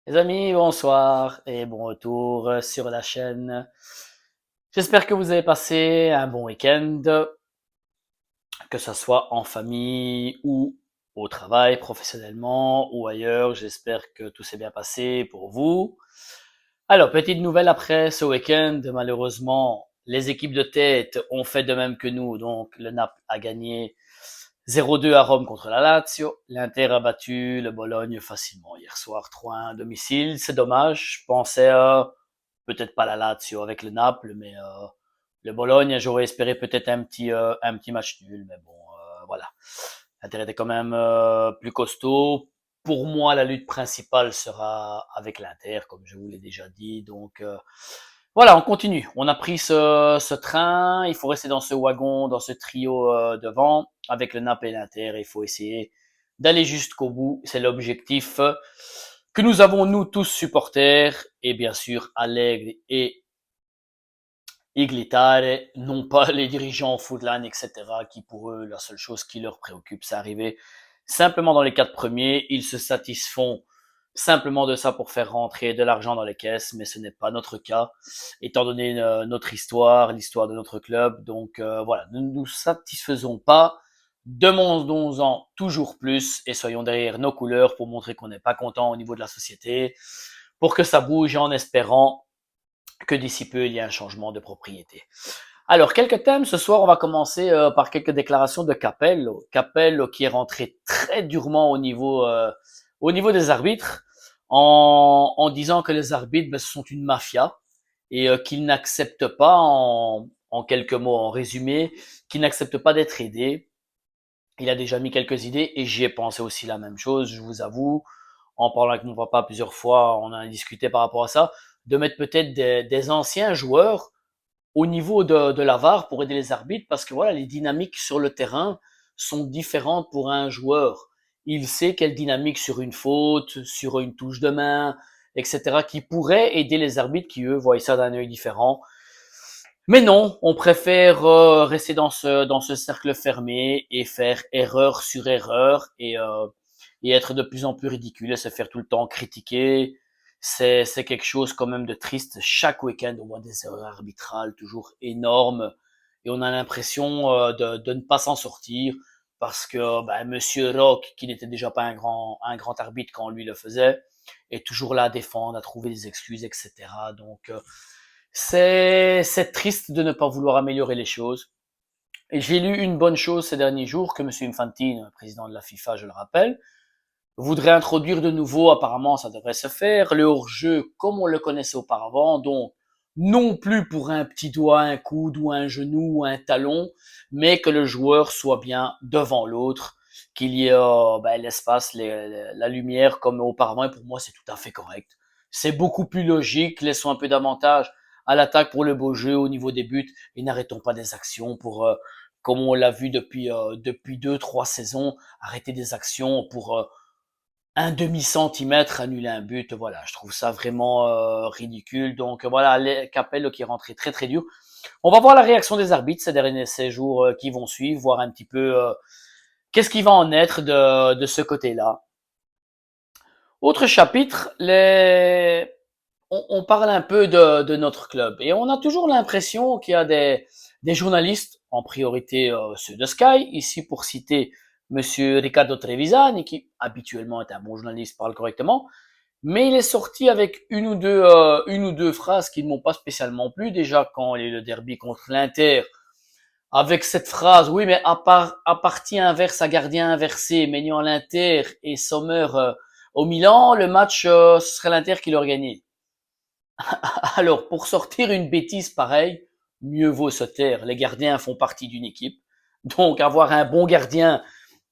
Les amis, bonsoir et bon retour sur la chaîne. J'espère que vous avez passé un bon week-end, que ce soit en famille ou au travail, professionnellement ou ailleurs. J'espère que tout s'est bien passé pour vous. Alors, petite nouvelle après ce week-end, malheureusement, les équipes de tête ont fait de même que nous. Donc, le Naples a gagné 0-2 à Rome contre la Lazio. L'Inter a battu le Bologne facilement hier soir 3-1 à domicile. C'est dommage. Je pensais peut-être pas la Lazio avec le Naples, mais le Bologne, j'aurais espéré peut-être un petit match nul. Mais bon, voilà. L'Inter était quand même plus costaud. Pour moi, la lutte principale sera avec l'Inter, comme je vous l'ai déjà dit. Donc, voilà, on continue. On a pris ce train. Il faut rester dans ce wagon, dans ce trio devant, avec le NAP et l'Inter. Il faut essayer d'aller jusqu'au bout. C'est l'objectif que nous avons, nous tous supporters, et bien sûr, Allegri et Iglitare, non pas les dirigeants Footline, etc., qui pour eux, la seule chose qui leur préoccupe, c'est arriver simplement dans les quatre premiers. Ils se satisfont simplement de ça pour faire rentrer de l'argent dans les caisses, mais ce n'est pas notre cas, étant donné notre histoire, l'histoire de notre club. Donc voilà, ne nous satisfaisons pas, demandons-en toujours plus et soyons derrière nos couleurs pour montrer qu'on n'est pas content au niveau de la société, pour que ça bouge en espérant que d'ici peu il y ait un changement de propriété. Alors, quelques thèmes. Ce soir, on va commencer par quelques déclarations de Capello. Capello qui est rentré très durement au niveau des arbitres en disant que les arbitres ben, sont une mafia et qu'ils n'acceptent pas, en quelques mots, en résumé, qu'ils n'acceptent pas d'être aidés. Il a déjà mis quelques idées et j'y ai pensé aussi la même chose, je vous avoue. En parlant avec mon papa plusieurs fois, on a discuté par rapport à ça, de mettre peut-être des anciens joueurs au niveau de la VAR pour aider les arbitres parce que voilà, les dynamiques sur le terrain sont différentes pour un joueur. Il sait quelle dynamique sur une faute, sur une touche de main, etc., qui pourrait aider les arbitres qui, eux, voient ça d'un œil différent. Mais non, on préfère rester dans ce cercle fermé et faire erreur sur erreur et être de plus en plus ridicule et se faire tout le temps critiquer. C'est quelque chose quand même de triste. Chaque week-end, on voit des erreurs arbitrales toujours énormes et on a l'impression de ne pas s'en sortir parce que ben, Monsieur Rock, qui n'était déjà pas un grand arbitre quand lui le faisait, est toujours là à défendre, à trouver des excuses, etc. Donc c'est triste de ne pas vouloir améliorer les choses. Et j'ai lu une bonne chose ces derniers jours que M. Infantino, président de la FIFA, je le rappelle, voudrait introduire de nouveau, apparemment ça devrait se faire, le hors-jeu comme on le connaissait auparavant, donc non plus pour un petit doigt, un coude ou un genou ou un talon, mais que le joueur soit bien devant l'autre, qu'il y ait ben, l'espace, la lumière comme auparavant, et pour moi c'est tout à fait correct. C'est beaucoup plus logique, laissons un peu d'avantage à l'attaque pour le beau jeu au niveau des buts, et n'arrêtons pas des actions pour, comme on l'a vu depuis 2, 3 saisons, arrêter des actions pour un demi-centimètre annuler un but, voilà, je trouve ça vraiment ridicule. Donc voilà, Capello qui est rentré très très dur. On va voir la réaction des arbitres ces jours qui vont suivre, voir un petit peu qu'est-ce qui va en être de ce côté-là. Autre chapitre, on parle un peu de notre club et on a toujours l'impression qu'il y a des journalistes, en priorité ceux de Sky, ici pour citer Monsieur Riccardo Trevisani, qui habituellement est un bon journaliste, parle correctement, mais il est sorti avec une ou deux phrases qui ne m'ont pas spécialement plu. Déjà, quand il y a eu le derby contre l'Inter, avec cette phrase, oui, mais à partie inverse, à gardien inversé, Maignan à l'Inter et Sommer au Milan, le match, ce serait l'Inter qui l'aurait gagné. Alors, pour sortir une bêtise pareille, mieux vaut se taire. Les gardiens font partie d'une équipe. Donc, avoir un bon gardien,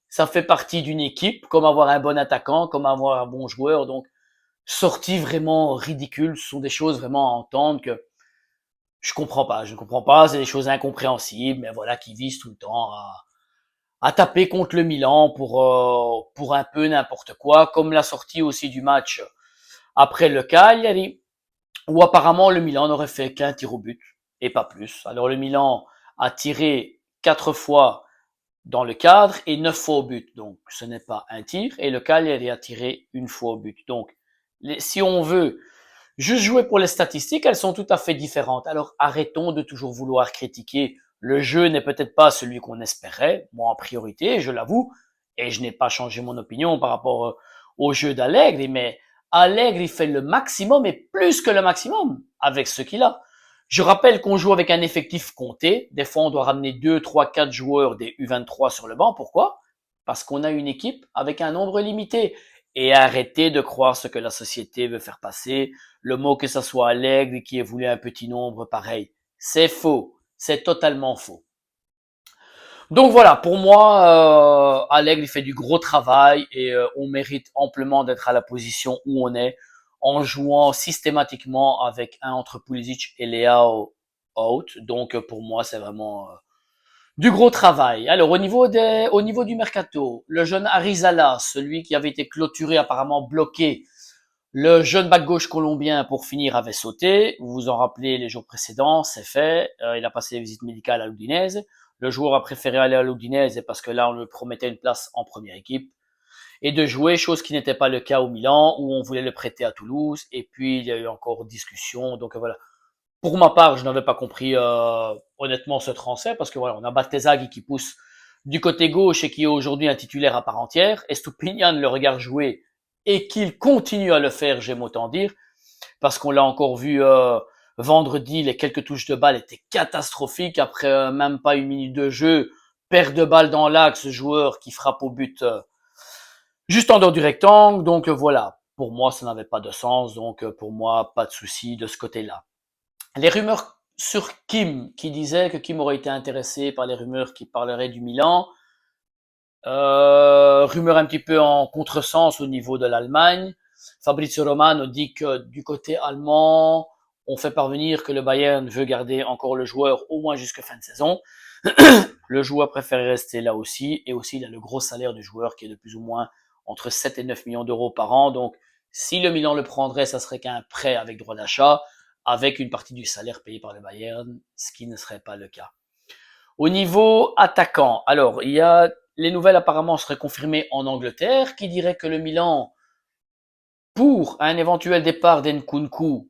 ça fait partie d'une équipe, comme avoir un bon attaquant, comme avoir un bon joueur. Donc, sorties vraiment ridicules, ce sont des choses vraiment à entendre que je ne comprends pas, c'est des choses incompréhensibles, mais voilà, qui visent tout le temps à taper contre le Milan pour un peu n'importe quoi, comme la sortie aussi du match après le Cagliari, où apparemment le Milan n'aurait fait qu'un tir au but, et pas plus. Alors le Milan a tiré 4 fois dans le cadre et 9 fois au but, donc ce n'est pas un tir, et le Cagliari a tiré une fois au but. Donc Si on veut juste jouer pour les statistiques, elles sont tout à fait différentes. Alors arrêtons de toujours vouloir critiquer. Le jeu n'est peut-être pas celui qu'on espérait, moi en priorité, je l'avoue, et je n'ai pas changé mon opinion par rapport au jeu d'Allegri, mais Allegri il fait le maximum et plus que le maximum avec ce qu'il a. Je rappelle qu'on joue avec un effectif compté. Des fois, on doit ramener 2, 3, 4 joueurs des U23 sur le banc. Pourquoi? Parce qu'on a une équipe avec un nombre limité. Et arrêtez de croire ce que la société veut faire passer. Le mot que ça soit Allegri qui ait voulu un petit nombre pareil. C'est faux. C'est totalement faux. Donc voilà, pour moi, Allegri fait du gros travail et on mérite amplement d'être à la position où on est en jouant systématiquement avec un entre Pulisic et Leao out. Donc pour moi, c'est vraiment du gros travail. Alors au niveau du mercato, le jeune Arizala, celui qui avait été clôturé apparemment bloqué, le jeune back gauche colombien pour finir avait sauté. Vous vous en rappelez les jours précédents, c'est fait. Il a passé les visites médicales à l'Udinese. Le joueur a préféré aller à l'Udinese parce que là on lui promettait une place en première équipe et de jouer, chose qui n'était pas le cas au Milan où on voulait le prêter à Toulouse. Et puis il y a eu encore discussion. Donc voilà. Pour ma part, je n'avais pas compris honnêtement ce transfert parce que voilà, on a Baltezaghi qui pousse du côté gauche et qui est aujourd'hui un titulaire à part entière. Estupinian le regarde jouer et qu'il continue à le faire, j'aime autant dire, parce qu'on l'a encore vu vendredi, les quelques touches de balle étaient catastrophiques après même pas une minute de jeu, perte de balle dans l'axe, joueur qui frappe au but juste en dehors du rectangle. Donc voilà, pour moi ça n'avait pas de sens, donc pour moi pas de souci de ce côté-là. Les rumeurs sur Kim, qui disaient que Kim aurait été intéressé par les rumeurs qui parleraient du Milan. Rumeur un petit peu en contresens au niveau de l'Allemagne. Fabrizio Romano dit que du côté allemand, on fait parvenir que le Bayern veut garder encore le joueur au moins jusqu'à fin de saison. Le joueur préfère rester là aussi, et aussi il a le gros salaire du joueur qui est de plus ou moins entre 7 et 9 millions d'euros par an. Donc si le Milan le prendrait, ça serait qu'un prêt avec droit d'achat, avec une partie du salaire payé par le Bayern, ce qui ne serait pas le cas. Au niveau attaquant, alors il y a les nouvelles apparemment seraient confirmées en Angleterre, qui dirait que le Milan, pour un éventuel départ d'Nkunku,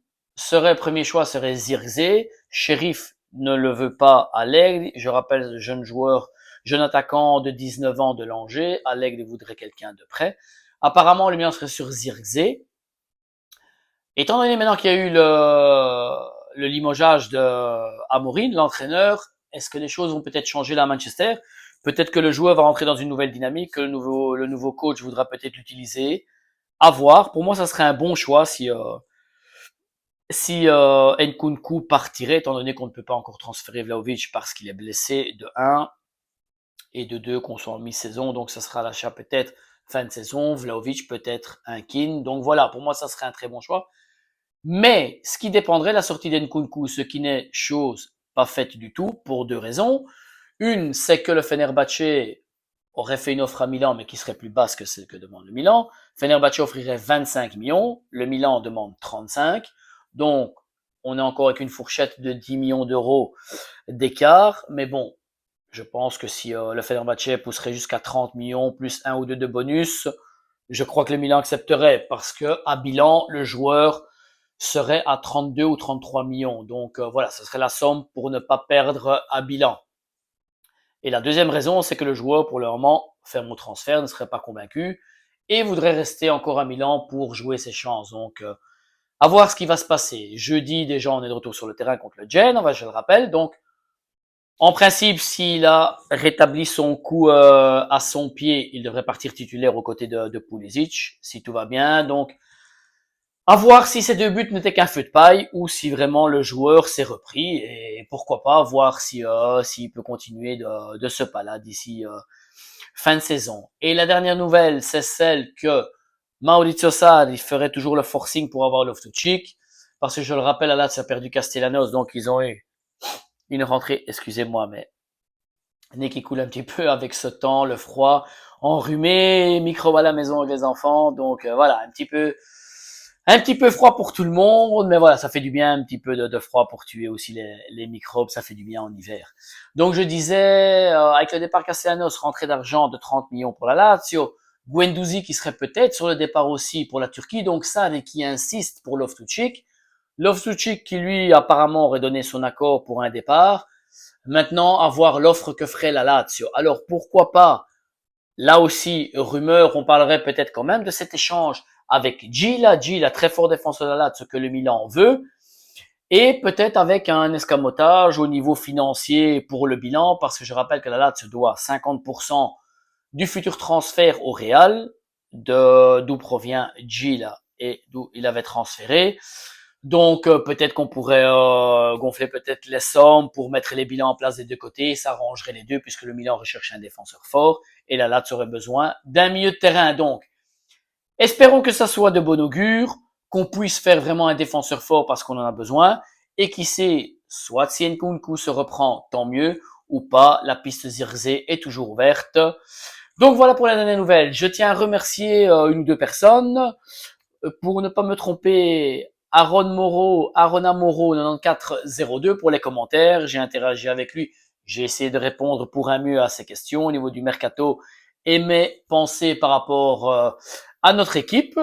premier choix serait Zirkzee. Sheriff ne le veut pas à l'Aigle. Je rappelle, le jeune joueur, jeune attaquant de 19 ans de Langers. À l'Aigle voudrait quelqu'un de près. Apparemment, le Milan serait sur Zirkzee. Étant donné maintenant qu'il y a eu le limogeage de Amorim, l'entraîneur, est-ce que les choses vont peut-être changer là à Manchester? Peut-être que le joueur va rentrer dans une nouvelle dynamique, que le nouveau coach voudra peut-être l'utiliser. À voir. Pour moi, ça serait un bon choix si Nkunku partirait, étant donné qu'on ne peut pas encore transférer Vlahovic parce qu'il est blessé de 1 et de 2 qu'on soit en mi-saison, donc ça sera l'achat peut-être fin de saison, Vlahovic peut-être un Keane. Donc voilà, pour moi, ça serait un très bon choix. Mais ce qui dépendrait de la sortie d'Nkunku, ce qui n'est chose pas faite du tout, pour deux raisons. Une, c'est que le Fenerbahçe aurait fait une offre à Milan, mais qui serait plus basse que celle que demande le Milan. Fenerbahçe offrirait 25 millions, le Milan demande 35. Donc, on est encore avec une fourchette de 10 millions d'euros d'écart. Mais bon, je pense que si le Fenerbahçe pousserait jusqu'à 30 millions, plus un ou deux de bonus, je crois que le Milan accepterait, parce que à bilan, le joueur serait à 32 ou 33 millions. Donc voilà, ce serait la somme pour ne pas perdre à bilan. Et la deuxième raison, c'est que le joueur, pour le moment, ferme au transfert, ne serait pas convaincu et voudrait rester encore à Milan pour jouer ses chances. Donc, à voir ce qui va se passer. Jeudi, déjà, on est de retour sur le terrain contre le Genoa, je le rappelle. Donc, en principe, s'il a rétabli son coup à son pied, il devrait partir titulaire aux côtés de Pulisic, si tout va bien. Donc, à voir si ces deux buts n'étaient qu'un feu de paille ou si vraiment le joueur s'est repris, et pourquoi pas voir si s'il peut continuer de ce pas-là d'ici fin de saison. Et la dernière nouvelle, c'est celle que Maurizio Sarri ferait toujours le forcing pour avoir Loftus-Cheek, parce que je le rappelle, à Lazio a perdu Castellanos, donc ils ont eu une rentrée, excusez-moi, mais nez qui coule un petit peu avec ce temps, le froid, enrhumé, micro à la maison avec les enfants, donc voilà, un petit peu froid pour tout le monde, mais voilà, ça fait du bien un petit peu de froid pour tuer aussi les microbes, ça fait du bien en hiver. Donc je disais, avec le départ Castellanos, rentrée d'argent de 30 millions pour la Lazio, Guendouzi qui serait peut-être sur le départ aussi pour la Turquie. Donc Sarri qui insiste pour Loftus-Cheek. Loftus-Cheek qui lui apparemment aurait donné son accord pour un départ. Maintenant, à voir l'offre que ferait la Lazio. Alors pourquoi pas, là aussi, rumeur, on parlerait peut-être quand même de cet échange avec Gila, très fort défenseur de la Lazio que le Milan veut. Et peut-être avec un escamotage au niveau financier pour le bilan, parce que je rappelle que la Lazio doit 50% du futur transfert au Real, d'où provient Gila et d'où il avait transféré. Donc peut-être qu'on pourrait gonfler peut-être les sommes pour mettre les bilans en place des deux côtés, ça arrangerait les deux puisque le Milan recherche un défenseur fort et la Lazio aurait besoin d'un milieu de terrain. Donc espérons que ça soit de bon augure, qu'on puisse faire vraiment un défenseur fort parce qu'on en a besoin, et qui sait, soit si Nkunku se reprend, tant mieux, ou pas, la piste Zirkzee est toujours ouverte. Donc voilà pour la dernière nouvelle. Je tiens à remercier une ou deux personnes. Pour ne pas me tromper, Arona Moro 9402 pour les commentaires. J'ai interagi avec lui. J'ai essayé de répondre pour un mieux à ses questions au niveau du mercato et mes pensées par rapport à notre équipe.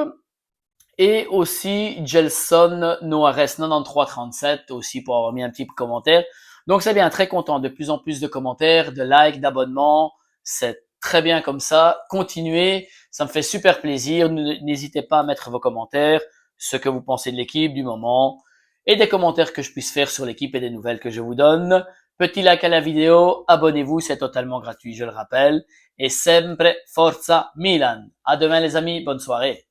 Et aussi Gelson Noares 9337 aussi pour avoir mis un petit commentaire. Donc c'est bien, très content. De plus en plus de commentaires, de likes, d'abonnements. C'est très bien comme ça. Continuez, ça me fait super plaisir. N'hésitez pas à mettre vos commentaires, ce que vous pensez de l'équipe du moment et des commentaires que je puisse faire sur l'équipe et des nouvelles que je vous donne. Petit like à la vidéo, abonnez-vous, c'est totalement gratuit, je le rappelle. Et sempre Forza Milan. À demain les amis, bonne soirée.